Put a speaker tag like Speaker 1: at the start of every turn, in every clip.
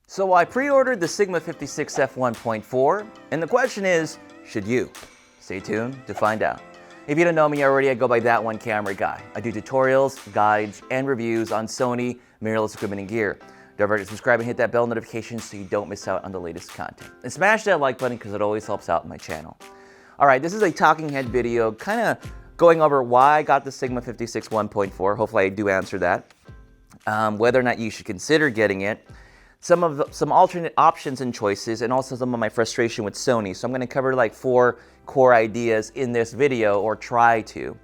Speaker 1: So I pre-ordered the Sigma 56 F1.4, and the question is, should you? Stay tuned to find out. If you don't know me already, I go by That One Camera Guy. I do tutorials, guides, and reviews on Sony, mirrorless equipment, and gear. Don't forget to subscribe and hit that bell notification so you don't miss out on the latest content. And smash that like button because it always helps out my channel. Alright, this is a talking head video, kind of going over why I got the Sigma 56 1.4. Hopefully I do answer that. Whether or not you should consider getting it. Some alternate options and choices, and also some of my frustration with Sony. So I'm going to cover like 4 core ideas in this video, or try to.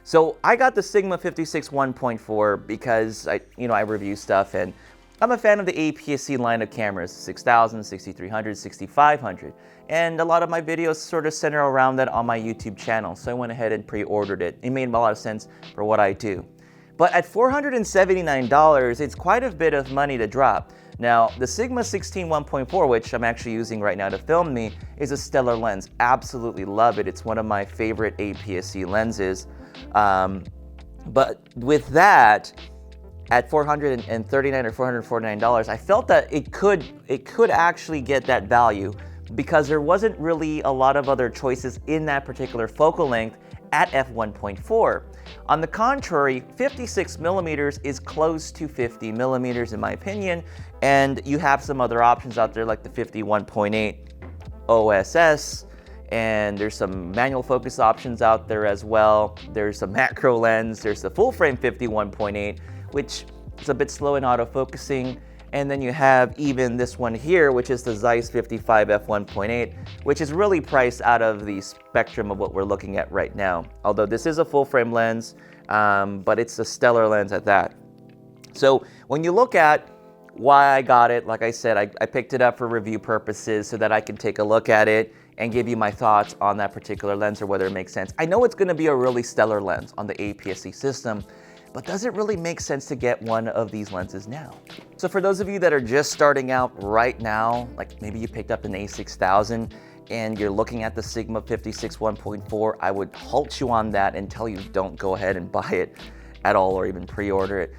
Speaker 1: So I got the Sigma 56 1.4 because I review stuff, and I'm a fan of the APS-C line of cameras, 6000, 6300, 6500, and a lot of my videos sort of center around that on my YouTube channel. So I went ahead and pre-ordered it. It made a lot of sense for what I do. But at $479, it's quite a bit of money to drop. Now, the Sigma 16 1.4, which I'm actually using right now to film me, is a stellar lens. Absolutely love it. It's one of my favorite APS-C lenses. But with that, at $439 or $449, I felt that it could actually get that value because there wasn't really a lot of other choices in that particular focal length at f1.4. On the contrary, 56mm is close to 50mm in my opinion, and you have some other options out there like the 51.8 OSS, and there's some manual focus options out there as well. There's a macro lens, there's the full frame 51.8, which is a bit slow in autofocusing. And then you have even this one here, which is the Zeiss 55 f1.8, which is really priced out of the spectrum of what we're looking at right now. Although this is a full frame lens, but it's a stellar lens at that. So when you look at why I got it, like I said, I picked it up for review purposes so that I can take a look at it and give you my thoughts on that particular lens or whether it makes sense. I know it's gonna be a really stellar lens on the APS-C system, but does it really make sense to get one of these lenses now? So for those of you that are just starting out right now, like maybe you picked up an A6000 and you're looking at the Sigma 56 1.4, I would halt you on that and tell you don't go ahead and buy it at all or even pre-order it.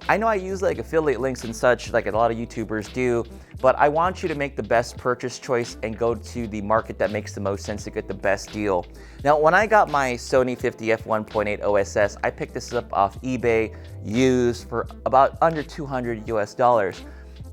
Speaker 1: I know I use like affiliate links and such like a lot of YouTubers do, but I want you to make the best purchase choice and go to the market that makes the most sense to get the best deal. Now, when I got my Sony 50 f1.8 OSS, I picked this up off eBay used for about under $200 US.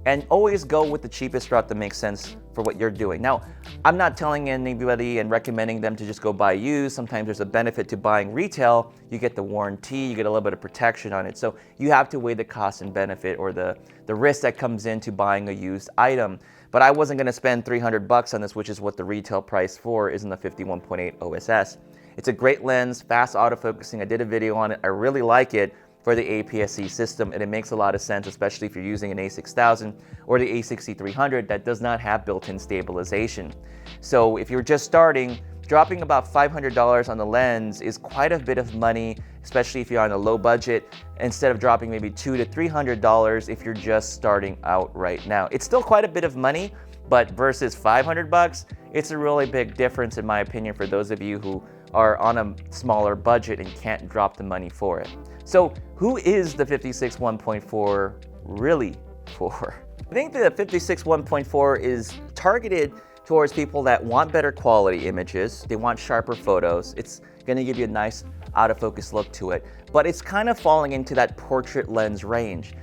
Speaker 1: And always go with the cheapest route that makes sense for what you're doing. Now, I'm not telling anybody and recommending them to just go buy used. Sometimes there's a benefit to buying retail. You get the warranty, you get a little bit of protection on it. So you have to weigh the cost and benefit, or the risk that comes into buying a used item. But I wasn't gonna spend $300 on this, which is what the retail price for is in the 51.8 OSS. It's a great lens, fast autofocusing. I did a video on it, I really like it for the APS-C system, and it makes a lot of sense, especially if you're using an A6000 or the A6300 that does not have built-in stabilization. So if you're just starting, dropping about $500 on the lens is quite a bit of money, especially if you're on a low budget, instead of dropping maybe $200 to $300 if you're just starting out right now. It's still quite a bit of money, but versus $500, it's a really big difference in my opinion for those of you who are on a smaller budget and can't drop the money for it. So who is the 56 1.4 really for? I think the 56 1.4 is targeted towards people that want better quality images, they want sharper photos, it's gonna give you a nice out of focus look to it, but it's kind of falling into that portrait lens range.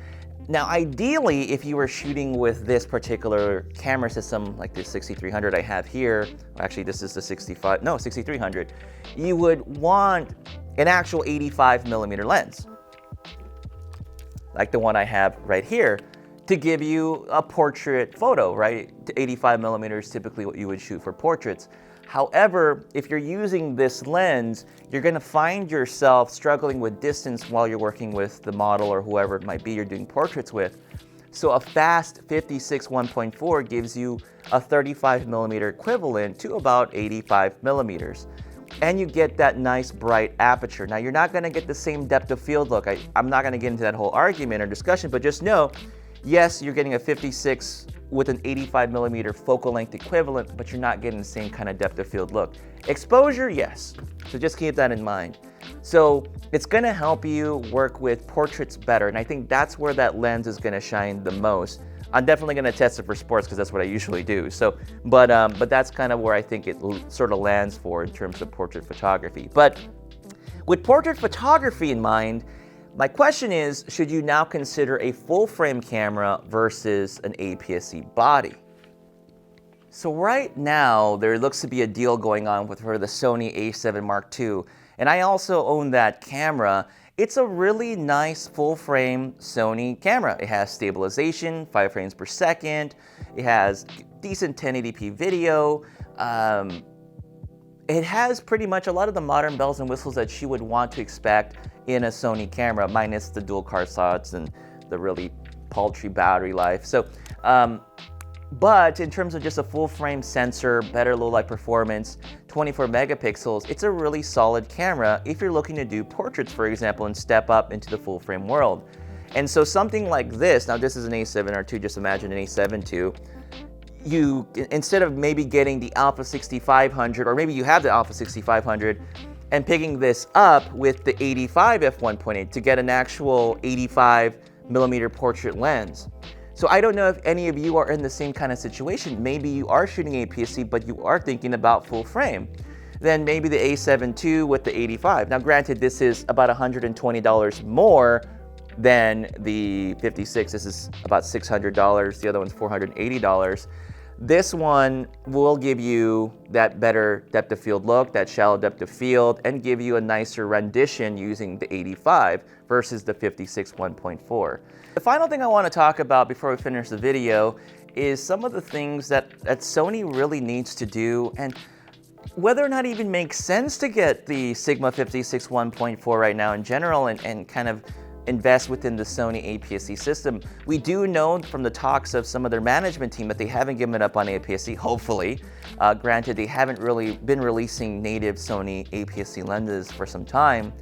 Speaker 1: Now, ideally, if you were shooting with this particular camera system, like the 6300 I have here, actually this is the 6300, you would want an actual 85mm lens, like the one I have right here, to give you a portrait photo, right? 85mm is typically what you would shoot for portraits. However, if you're using this lens, you're gonna find yourself struggling with distance while you're working with the model or whoever it might be you're doing portraits with. So a fast 56 1.4 gives you a 35mm equivalent to about 85mm. And you get that nice bright aperture. Now, you're not gonna get the same depth of field look. I'm not gonna get into that whole argument or discussion, but just know, yes, you're getting a 56 with an 85mm focal length equivalent, but you're not getting the same kind of depth of field look. Exposure, yes. So just keep that in mind. So it's gonna help you work with portraits better, and I think that's where that lens is gonna shine the most. I'm definitely going to test it for sports because that's what I usually do. So, but that's kind of where I think it sort of lands for in terms of portrait photography. But with portrait photography in mind, my question is, should you now consider a full-frame camera versus an APS-C body? So right now, there looks to be a deal going on with the Sony a7 Mark II, and I also own that camera. It's a really nice full-frame Sony camera. It has stabilization, 5 frames per second. It has decent 1080p video. It has pretty much a lot of the modern bells and whistles that you would want to expect in a Sony camera, minus the dual card slots and the really paltry battery life. So, but in terms of just a full-frame sensor, better low-light performance, 24 megapixels, it's a really solid camera if you're looking to do portraits, for example, and step up into the full-frame world. And so something like this, now this is an A7R II, just imagine an A7 II, you, instead of maybe getting the Alpha 6500, or maybe you have the Alpha 6500, and picking this up with the 85 f1.8 to get an actual 85mm portrait lens. So I don't know if any of you are in the same kind of situation. Maybe you are shooting APS-C, but you are thinking about full frame. Then maybe the A7 II with the 85. Now granted, this is about $120 more than the 56. This is about $600. The other one's $480. This one will give you that better depth of field look, that shallow depth of field, and give you a nicer rendition using the 85 versus the 56 1.4. The final thing I want to talk about before we finish the video is some of the things that Sony really needs to do, and whether or not it even makes sense to get the Sigma 56 1.4 right now in general and kind of invest within the Sony APS-C system. We do know from the talks of some of their management team that they haven't given up on APS-C, hopefully. Granted, they haven't really been releasing native Sony APS-C lenses for some time.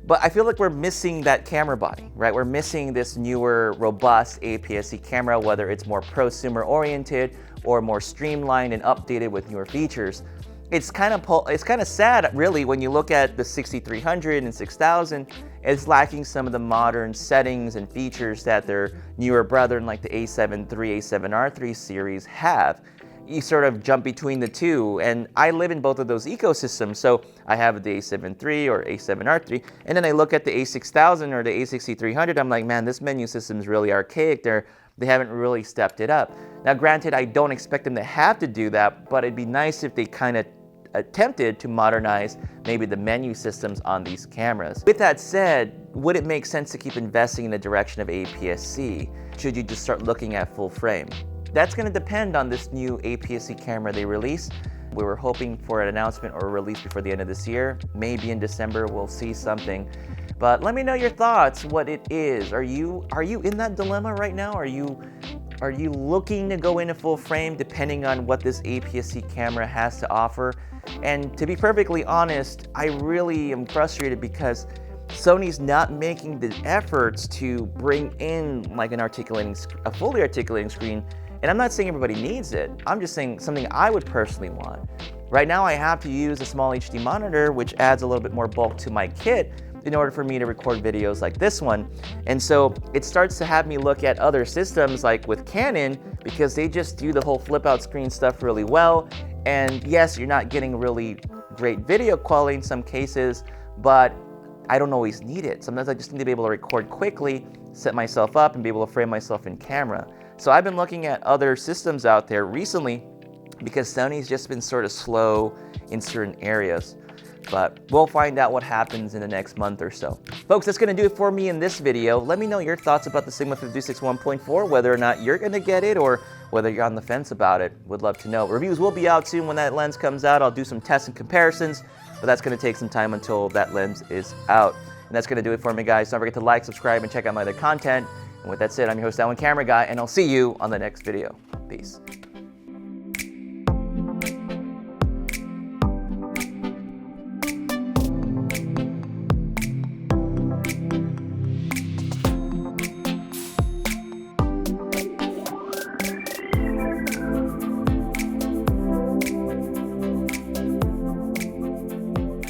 Speaker 1: But I feel like we're missing that camera body, right? We're missing this newer, robust APS-C camera, whether it's more prosumer-oriented or more streamlined and updated with newer features. It's kind of sad, really, when you look at the 6300 and 6000. It's lacking some of the modern settings and features that their newer brethren, like the A7 III, A7R III series have. You sort of jump between the two, and I live in both of those ecosystems. So I have the A7 III or A7R III, and then I look at the A6000 or the A6300. I'm like, man, this menu system is really archaic. They haven't really stepped it up. Now, granted, I don't expect them to have to do that, but it'd be nice if they kind of attempted to modernize maybe the menu systems on these cameras. With that said, would it make sense to keep investing in the direction of APS-C? Should you just start looking at full frame? That's going to depend on this new APS-C camera they release. We were hoping for an announcement or a release before the end of this year. Maybe in December we'll see something. But let me know your thoughts, what it is. Are you in that dilemma right now? Are you looking to go into full frame depending on what this APS-C camera has to offer? And to be perfectly honest, I really am frustrated because Sony's not making the efforts to bring in like a fully articulating screen. And I'm not saying everybody needs it. I'm just saying something I would personally want. Right now I have to use a small HD monitor, which adds a little bit more bulk to my kit in order for me to record videos like this one. And so it starts to have me look at other systems like with Canon, because they just do the whole flip out screen stuff really well. And yes, you're not getting really great video quality in some cases, but I don't always need it. Sometimes I just need to be able to record quickly, set myself up, and be able to frame myself in camera. So I've been looking at other systems out there recently because Sony's just been sort of slow in certain areas. But we'll find out what happens in the next month or so. Folks, that's going to do it for me in this video. Let me know your thoughts about the Sigma 56 1.4, whether or not you're going to get it or whether you're on the fence about it. Would love to know. Reviews will be out soon when that lens comes out. I'll do some tests and comparisons, but that's going to take some time until that lens is out. And that's going to do it for me, guys. Don't forget to like, subscribe, and check out my other content. And with that said, I'm your host, F1 Camera Guy, and I'll see you on the next video. Peace.